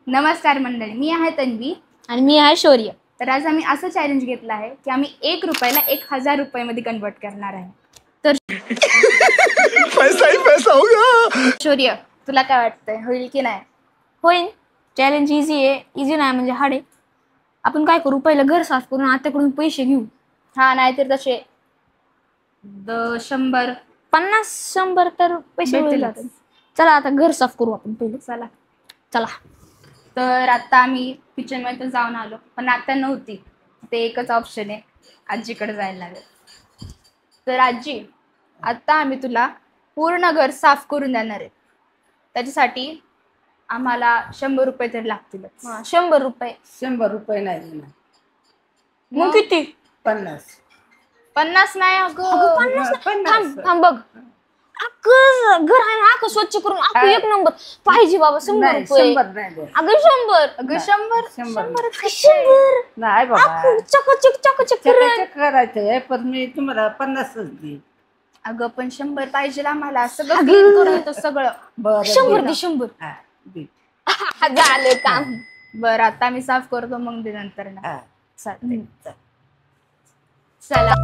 नमस्कार मंडळी, मी आहे तन्वी आणि मी आहे शौर्य. तर आज आम्ही असं चॅलेंज घेतलं आहे की आम्ही 1 रुपयाला 1000 रुपयामध्ये कन्वर्ट करणार आहे. तर पैसा ही पैसा होगा. शौर्य, तुला काय वाटतंय, होईल की नाही? होईल. चॅलेंज इझी आहे. इझी नाही म्हणजे हार्ड आहे. आपण काय करू, पहिलं घर साफ करून आत्याकडून पैसे घेऊ. हा, नाहीतर तसे 100 50-100 तर पैसे भेटतीलच. भेटतील. चला आता घर साफ करू आपण पहिले. चला. तर आता आम्ही किचनमध्ये तर जाऊन आलो, पण आता नव्हती. ते एकच ऑप्शन आहे, आजीकडे जायला लागेल. तर आजी, आता आम्ही तुला पूर्ण घर साफ करून देणार आहे. त्याच्यासाठी आम्हाला 100 रुपये तरी लागतीलच. 100 रुपये. 100 रुपये नाही देणार. मग किती? 50. 50 नाही अगं. 50. थांब बघ. अगं घर आहे ना, स्वच्छ करून अगं एक नंबर पाहिजे बाबा. 100 रुपये. 100 नाही देणार. अगं 100. अगं 100 100 नाही बाबा, चकाचक चकाचक करायचंय, पण मी तुम्हाला 50च देईन. अगं पण 100 पाहिजे आम्हाला. सगळं क्लीन करून येतो सगळं. बरं 100 दे. दे 100. हा, दे. झालं काम. बरं, आता मी साफ करतो, मग दे नंतर ना. हा. चालतंय. चला.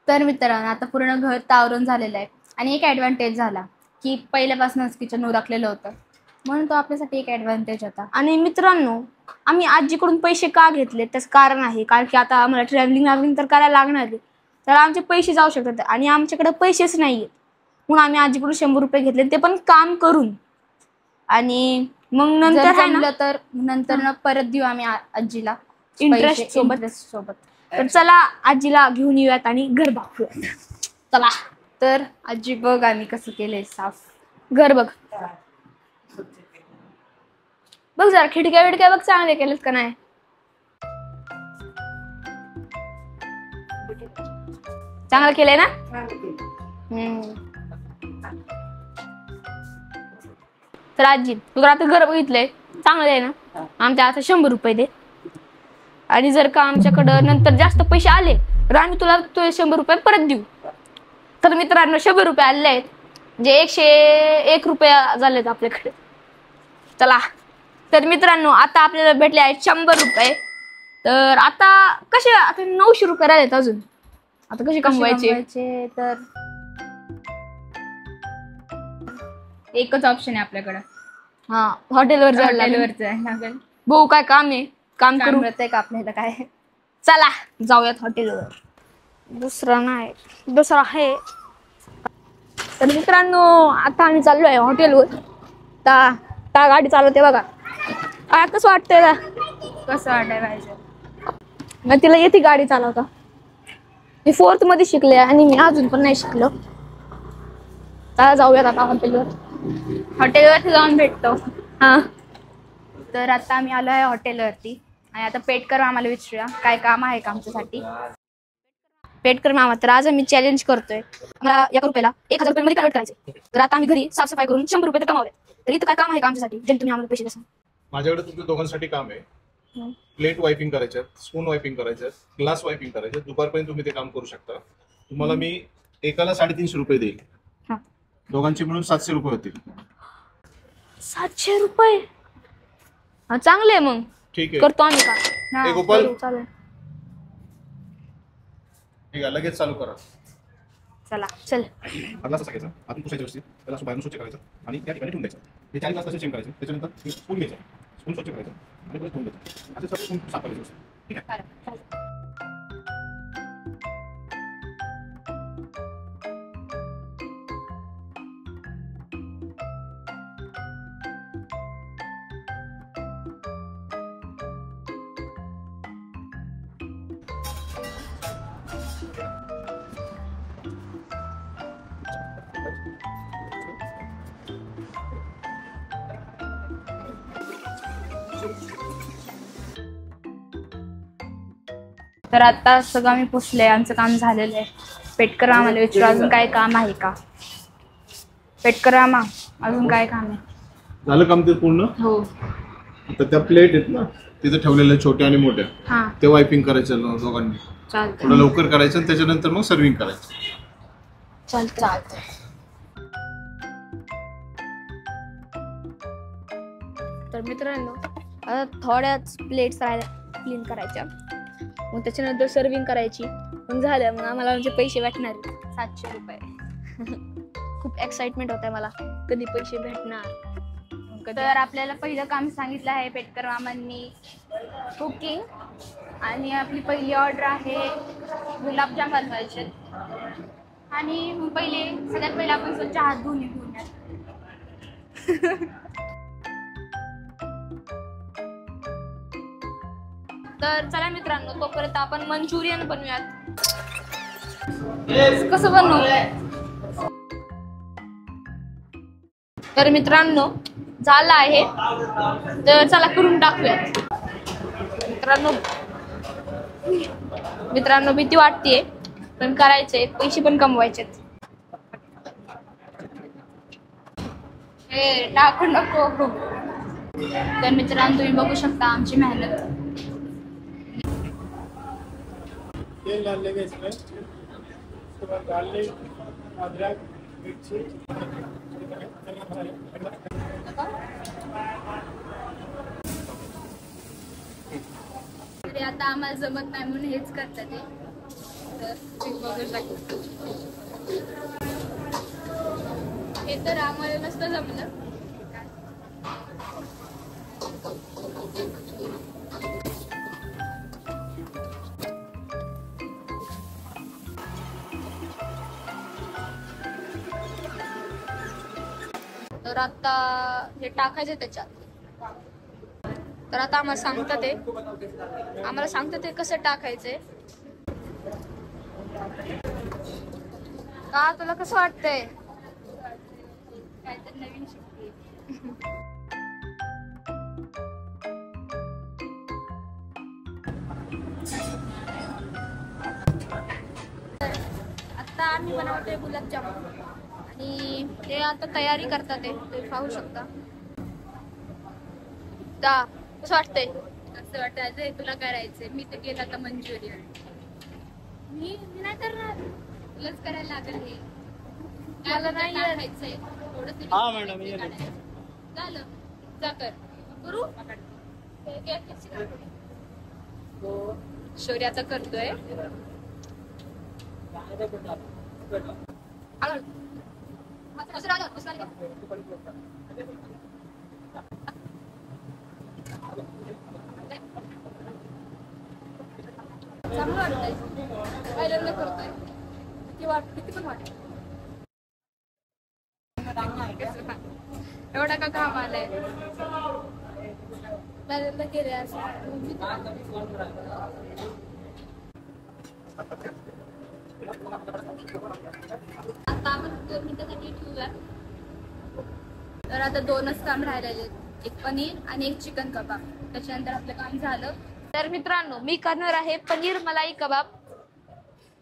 तर मित्रांनो, आता पूर्ण घर तावरून झालेलं आहे. आणि एक ॲडव्हान्टेज झाला की पहिल्यापासूनच किचन उरकलेलं होतं, म्हणून तो आपल्यासाठी एक ॲडव्हान्टेज होता. आणि मित्रांनो, आम्ही आजीकडून पैसे का घेतले त्याचं कारण आहे, कारण की आता आम्हाला ट्रॅव्हलिंग तर करायला लागणार आहे. तर आमचे पैसे जाऊ शकतात आणि आमच्याकडे पैसेच नाही आहेत, म्हणून आम्ही आजीकडून 100 रुपये घेतले, ते पण काम करून. आणि मग नंतर जमलं तर नंतर परत देऊ आम्ही आजीला इंटरेस्ट सोबत. तर चला आजीला घेऊन येऊयात आणि घर दाखवूयात. चला. तर आजी, बघ आम्ही कसं केलंय साफ. घर बघ बघ जरा, खिडक्या विडक्या बघ चांगले केलेत का नाही. चांगलं केलंय ना. तर आजी, तुला आता घर बघितलंय, चांगलं आहे ना. आमच्या आता 100 रुपये दे, आणि जर का आमच्याकडं नंतर जास्त पैसे आले तर आम्ही तुला 100 रुपये परत देऊ. तर मित्रांनो, 100 रुपये आले आहेत, म्हणजे 101 रुपये झालेत आपल्याकडे. चला. तर मित्रांनो, आता आपल्याला भेटले आहेत 100 रुपये. तर आता कसे, आता 900 रुपये राहिलेत अजून. आता कसे कमवायचे? तर एकच ऑप्शन आहे आपल्याकडे. हा, हॉटेलवर हॉटेलवरच आहे. भाऊ काय काम आहे, काम करू आहे का आपल्याला काय. चला जाऊयात हॉटेलवर. दुसरा नाही, दुसरा आहे. तर मित्रांनो, आता आम्ही चाललो आहे हॉटेलवर. ता गाडी चालवते बघा. काय कसं वाटतंय का? कसं वाटायला पाहिजे. मग तिला येते गाडी चालवता. मी 4th मध्ये शिकले आणि मी अजून पण नाही शिकलो. चला जाऊयात आता हॉटेलवर. हॉटेलवरती जाऊन भेटतो. हा. तर आता आम्ही आलो आहे हॉटेलवरती, आणि आता पेटकर आम्हाला विचारूया काय काम आहे का आमच्यासाठी. पेटकर मामा, तर आज आम्ही चॅलेंज करतोय. मला 1 रुपयाला 1000 रुपये मध्ये कन्वर्ट करायचे. तर आता आम्ही घरी साफसफाई करून 100 रुपये तर कमावले. तर इथं काय काम आहे का आमच्यासाठी, जे तुम्ही आम्हाला पैसे द्याल? माझ्याकडे तुमच्या दोघांसाठी काम आहे. प्लेट वायपिंग करायच्यात, स्पून वायपिंग करायच्यात, ग्लास वायपिंग करायच्यात. दुपारपर्यंत तुम्ही ते काम करू शकता. तुम्हाला मी एकाला 350 रुपये देईल. दोघांचे मिळून 700 रुपये होतील. 700 रुपये? हा, चांगले आहे. मग ठीक आहे, करतो आम्ही का. गोपाल, चालेल. ठीक आहे, लगेच चालू करा. चला. चल. ग्लास असा घ्यायचा, आतून पुसायचं व्यवस्थित, त्याला बाहेरून स्वच्छ करायचं आणि त्या ठिकाणी ठेवून द्यायचं. हे 4 ग्लास तसे चेंज करायचे. त्याच्यानंतर स्पून घ्यायचा, स्पून स्वच्छ करायचं आणि परत ठेवून द्यायचं. असं स्पून साफ करायचं. ठीक आहे. तर आता सगळं आम्ही पुसलंय, आमचं काम झालेलं आहे. पेटकर आम्हाला विचारू, अजून काय काम आहे का? पेटकर मामा, अजून काय काम आहे? झालं काम ते पूर्ण? हो. तर त्या प्लेट आहेत ना तिथे ठेवलेल्या छोट्या आणि मोठ्या, हा ते वायपिंग करायचं दोघांनी. चालतंय. थोडं लवकर करायचं आणि त्याच्यानंतर मग सर्विंग करायचं. चालतंय. तर मित्रांनो आता थोड्याच प्लेट्स राहिल्या क्लीन करायच्या, मग त्याच्यानंतर सर्विंग करायची. मग झालं, मग आम्हाला आमचे पैसे भेटणार 700 रुपये. खूप एक्साइटमेंट होत आहे मला, कधी पैसे भेटणार. तर आपल्याला पहिलं काम सांगितलं आहे पेटकर मामांनी कुकिंग, आणि आपली पहिली ऑर्डर आहे गुलाबजाम बनवायचे. आणि सगळ्यात पहिले आपण स्वच्छ हात धुवून घेऊयात. तर चला मित्रांनो, तोपर्यंत आपण मंचुरियन बनवूयात. कसं बनवू? तर मित्रांनो झालं आहे, तर चला करून टाकूयात. मित्रांनो भीती वाटतेय, पण करायचंय, पैसे पण कमवायचेत. टाकू नको. तर मित्रांनो तुम्ही बघू शकता आमची मेहनत. तेल डाल लेंगे इसमें, उसके बाद गार्लिक, अदरक, मिर्ची. तरी आता आम्हाला जमत नाही म्हणून हेच करतात ते. तर तुम्ही बघू शकता हे तर आम्हाला नसतं जमलं. तर आता हे टाकायचं त्याच्यात. तर आता आम्हाला सांगतात ते कसं टाकायचंय. का तुला कसं वाटतंय? काय तर नवीन शिकते. आता आम्ही बनवतोय गुलाबजामुन, आणि ते आता तयारी करतात ते पाहू शकता. कसं वाटतंय? असं वाटतं तुला करायचंय. मी तर केलं आता मंचुरियन. मी नाही करणार, तुलाच करायला लागेल. हे मला नाही खायचंय थोडं. हाँ मैडम, ये झालं जा कर करू. शौर्याचा करतोय. चांगलं वाटतंय, पहिल्यांदा करतोय. किती पण वाटत. एवढा का घाम आलाय? पहिल्यांदा केले असं. आता आपण 2 मिनिटासाठी ठेवूया. तर आता 2च काम राहिलेले, एक पनीर आणि एक चिकन कबाब. त्याच्यानंतर आपलं काम झालं. तर मित्रांनो मी करणार आहे पनीर मलाई कबाब,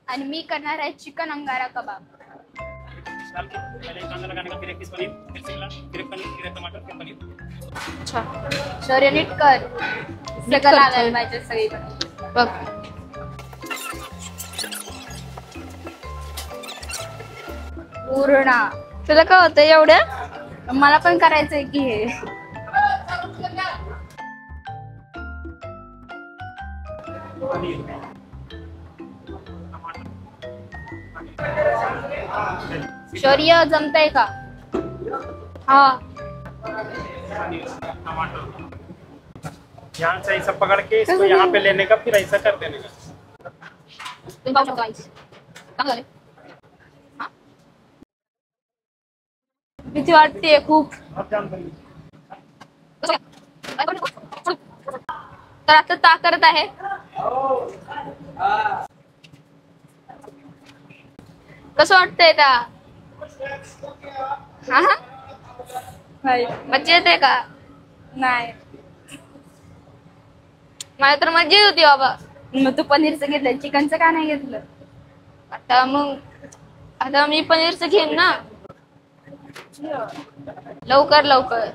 आणि मी करणार आहे चिकन अंगारा कबाब. पहले कांदा लगाने का, फिर एक पीस पनीर, फिर शिमला, फिर एक पनीर, फिर एक टमाटर, फिर पनीर. अच्छा शौर्य नीट कर, सगळं लागायला पाहिजे सगळीकडे. बघ. पूर्ण तुला काय होतं एवढं? मला पण करायचंय की हे. शौर्य जमतंय का? हा. यहाँ से ऐसा पकड़ के इसको यहाँ पे लेने का, फिर ऐसा कर देने का. तुम्ही पाहू शकता guys. चांगलं झालंय. हा? भीती वाटते खूप. आप जान करिए. तर आता ता करत आहे. कसं वाटतंय त्या? हा हा, मज्जा येते का? नाही, मला तर मज्जा येत होती बाबा. मग तू पनीरचं घेतलं, चिकनचं का नाही घेतलं? आता मी पनीरचं घेईन ना. लवकर लवकर.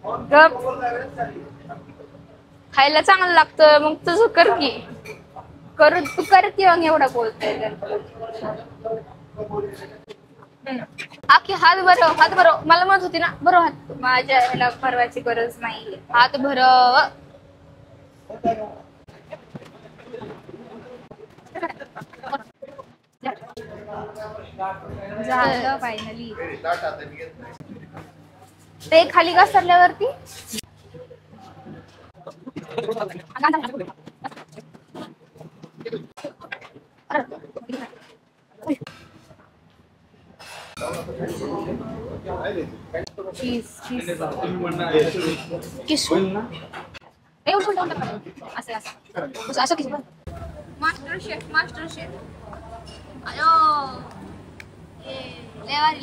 गप. खायला चांगलं लागतं मग तसं कर की. तू कर की मग एवढा बोलतोय तर. आखी हात भरव मला म्हणत होती ना बरं हात. माझ्या ह्याला भरवायची गरज नाहीये. हात भरव. झालं फायनली. ते खाली घसरल्यावरती किसू असं किस. मास्टर शेफ अयो लेवारी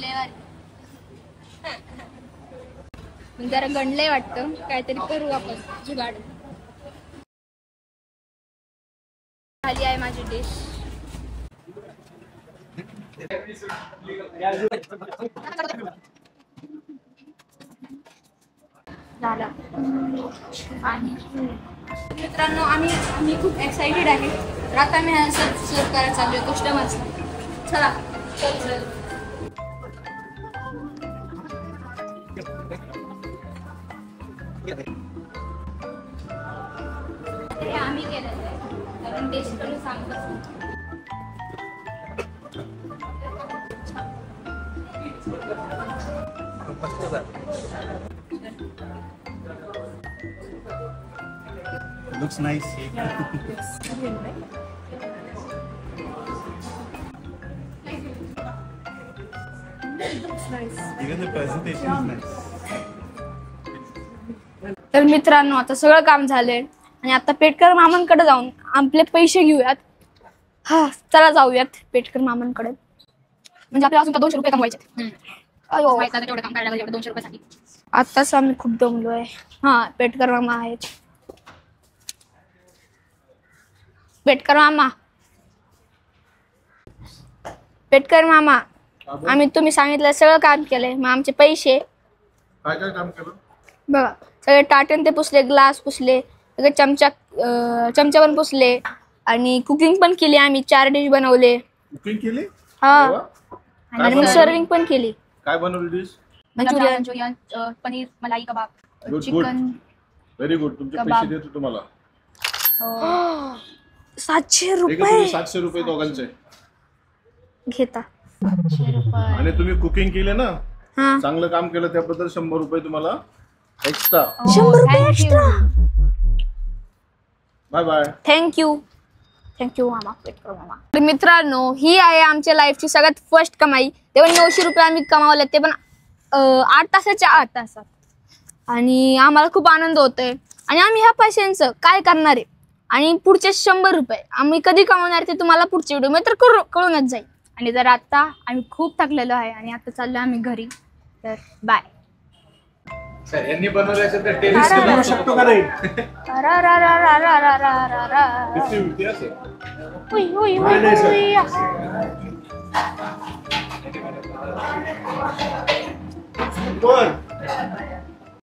जरा गणलंय वाटतं. काहीतरी करू आपण जुगाड. खाली आहे माझी डिश. झाला. आणि मित्रांनो आम्ही खूप एक्साइटेड आहे. तर आता आम्ही सर्व करायला चाललोय कस्टमर्स. चला चल. हे आम्ही केलेलं आहे. कारण टेस्ट करून सांगतो. Looks nice. Even the presentation is nice. तर मित्रांनो आता सगळं काम झालंय आणि आता पेटकर मामांकडे जाऊन आपले पैसे घेऊयात. हा चला जाऊयात पेटकर मामांकडे. म्हणजे आपल्याला अजून 200 रुपये कमवायचे. अयो तेवढं काम करायला एवढं 200 रुपयासाठी. आताच आम्ही खूप दमलोय. हा पेटकर मामा आहेत. पेटकर मामा आम्ही तुम्ही सांगितलं सगळं काम केलंय. मग आमचे पैसे काय काय काम केलं? बघा सगळे टाटन ते पुसले, ग्लास पुसले, सगळे चमचा पण पुसले आणि कुकिंग पण केली. आम्ही 4 डिश बनवले. कुकिंग केली? हा काय आणि मग बनवलं? सर्विंग पण केली. काय बनवली डिश? मंचुरियन, पनीर मलाई कबाब, गुड चिकन. Very good. तुमचे कबाब. पैसे देतो तुम्हाला. 700 ठीक आहे, रुपये तुम्ही 700 रुपये दोघांचे. घेता. आणि तुम्ही कुकिंग केले ना, हा चांगलं काम केलं त्याबद्दल 100 रुपये तुम्हाला एक्स्ट्रा. 100 रुपये एक्स्ट्रा. Bye bye. थँक्यू मामा पेटकर मामा. तर मित्रांनो ही आहे आमच्या लाईफची सगळ्यात फर्स्ट कमाई. ते पण 900 रुपये आम्ही कमावले, ते पण 8 तासाच्या 8 तासात. आणि आम्हाला खूप आनंद होतोय. आणि आम्ही ह्या पैशांचं काय करणार आहे आणि पुढचे 100 रुपये आम्ही कधी कमावणार ते तुम्हाला पुढच्या व्हिडिओ तर कळूनच जाईल. आणि जर आता आम्ही खूप थकलेलो आहे आणि आता चाललो आम्ही घरी. तर बाय. यांनी बनवले असेल तर टेनिस करू शकतो का नाही? किती असेल? बर